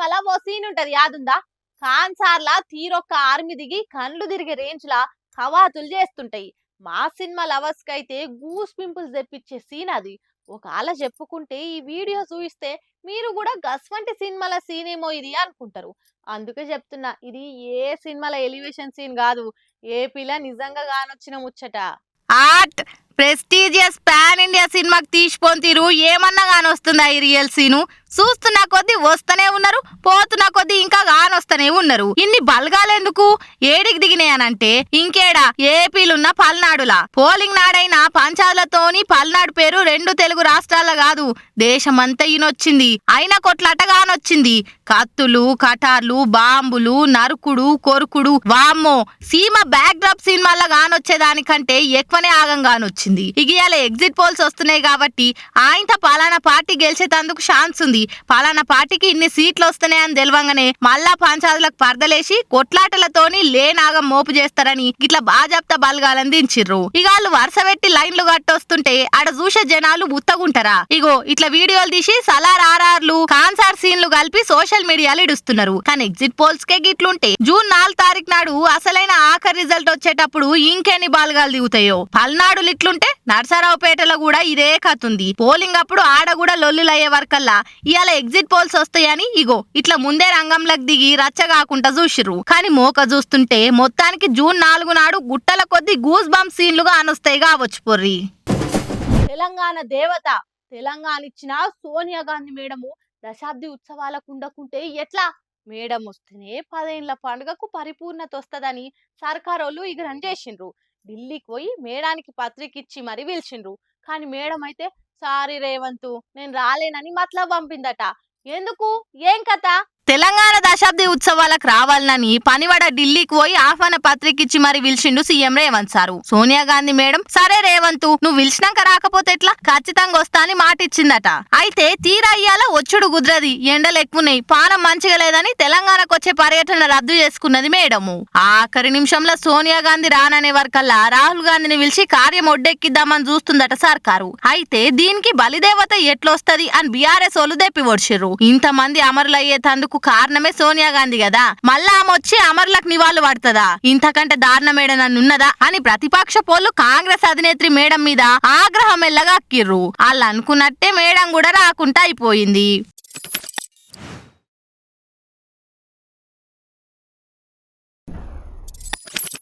సినిమాలో ఓ సీన్ ఉంటది యాదుందా? కాన్సార్లా తీరొక్క ఆర్మీ దిగి కండ్లు తిరిగే రేంజ్ లా కవాతులు చేస్తుంటాయి. మా సినిమా లవర్స్ కైతే గూస్ పింపుల్స్ తెప్పించే సీన్ అది. ఒకవేళ చెప్పుకుంటే ఈ వీడియో చూపిస్తే మీరు కూడా గస్వంటి సినిమాల సీన్ ఏమో ఇది అనుకుంటారు. అందుకే చెప్తున్నా, ఇది ఏ సినిమాల ఎలివేషన్ సీన్ కాదు, ఏపీలో నిజంగా గానొచ్చిన ముచ్చట. ఆర్ట్ ప్రెస్టీజియస్ పాన్ ఇండియా సినిమాకి తీసిపోని తీరు ఏమన్నా కానొస్తుందా ఈ రియల్ సీను? చూస్తున్న కొద్దీ వస్తూనే ఉన్నారు, పోతున్న కొద్దీ ఇంకా కానొస్తూనే ఉన్నారు. ఇన్ని బలగాలెందుకు? ఏడికి దిగినాయనంటే ఇంకేడా ఏపీలున్న పల్నాడులా. పోలింగ్ నాడైన పంచాయతీలతోని పల్నాడు పేరు 2 తెలుగు రాష్ట్రాల కాదు, దేశమంతా ఈయనొచ్చింది. అయినా కొట్లాట కానొచ్చింది. కత్తులు, కటార్లు, బాంబులు, నరుకుడు, కొరుకుడు. వామ్మో, సీమ బ్యాక్ డ్రాప్ సినిమాల్లో కానొచ్చేదానికంటే ఎక్కువనే ఆగం కానొచ్చింది. ఇవాళ ఎగ్జిట్ పోల్స్ వస్తున్నాయి కాబట్టి ఆయనతో పలానా పార్టీ గెలిచేటందుకు ఛాన్స్ ఉంది, పలానా పార్టీకి ఇన్ని సీట్లు వస్తున్నాయని తెలియంగానే మళ్ళా పంచాయతీలకు పర్దలేసి కొట్లాటలతోని లేనాగం మోపు చేస్తారని ఇట్లా బాజాప్తా బలగాలని దించిర్రు. ఇక వాళ్ళు వరుస పెట్టి లైన్లు కట్టొస్తుంటే ఆడ చూసే జనాలు ఉత్తగుంటారా? ఇగో ఇట్లా వీడియోలు తీసి సలార్ ఆర్ఆర్లు, కాన్సార్ సీన్లు కలిపి సోషల్ మీడియాలో ఇడుస్తున్నారు. కానీ ఎగ్జిట్ పోల్స్ కే గిట్లుంటే జూన్ 4 తారీఖు నాడు అసలైన ఆఖరి రిజల్ట్ వచ్చేటప్పుడు ఇంకెన్ని బాలగాలు దిగుతాయో. పల్నాడులు ఇట్లుంటే నర్సారావుపేటలో కూడా ఇదే కతుంది. పోలింగ్ అప్పుడు ఆడ కూడా లొల్లులు అయ్యే వరకల్లా ఇవాళ ఎగ్జిట్ పోల్స్ వస్తాయని ఇగో ఇట్లా ముందే రంగంలోకి దిగి రచ్చ కాకుండా చూసిర్రు. కానీ మోక చూస్తుంటే మొత్తానికి జూన్ 4 నాడు గుట్టల కొద్ది గూస్ బంప్ సీన్లుగా అనొస్తాయి కావచ్చు పొర్రి. తెలంగాణ దేవత, తెలంగాణ ఇచ్చిన సోనియా గాంధీ మేడము దశాబ్ది ఉత్సవాలకు ఉండకుంటే ఎట్లా? మేడం వస్తేనే 10 ఏళ్ల పండుగకు పరిపూర్ణత వస్తదని సర్కారోళ్ళు ఇగరం చేసిండ్రు. ఢిల్లీకి పోయి మేడానికి పత్రిక ఇచ్చి మరి పిలిచిండ్రు. కానీ మేడం అయితే సారీ రేవంతు, నేను రాలేనని మతలబ్ పంపిందట. ఎందుకు? ఏం కథ? తెలంగాణ దశాబ్ది ఉత్సవాలకు రావాలని పనివడ ఢిల్లీకి పోయి ఆహ్వాన పత్రిక ఇచ్చి మరి పిలిచిండు సీఎం రేవంత్ సారు. సోనియా గాంధీ మేడం సరే రేవంత్, నువ్వు పిలిచినాక రాకపోతే ఎట్లా, ఖచ్చితంగా వస్తా అని మాట ఇచ్చిందట. అయితే తీరా ఇయ్యాల వచ్చుడు కుదరది, ఎండలు ఎక్కువన్నాయి, పానం మంచిగా లేదని తెలంగాణకు వచ్చే పర్యటన రద్దు చేసుకున్నది మేడము. ఆఖరి నిమిషంలో సోనియా గాంధీ రాననే వరకల్లా రాహుల్ గాంధీని పిలిచి కార్యం ఒడ్డెక్కిద్దామని చూస్తుందట సర్కారు. అయితే దీనికి బలిదేవత ఎట్లొస్తది అని బీఆర్ఎస్ వాళ్ళు దెప్పి పొడిచిర్రు. ఇంతమంది అమరులయ్యేటందుకు కారణమే సోనియా గాంధీ కదా, మళ్ళా ఆమె వచ్చి అమరులకు నివాళులు పడుతుందా? ఇంతకంటే దారుణ మేడనన్నున్నదా అని ప్రతిపక్ష పోళ్ళు కాంగ్రెస్ అధినేత్రి మేడం మీద ఆగ్రహం ఎల్లగా అక్కిర్రు. వాళ్ళు అనుకున్నట్టే మేడం కూడా రాకుండా అయిపోయింది.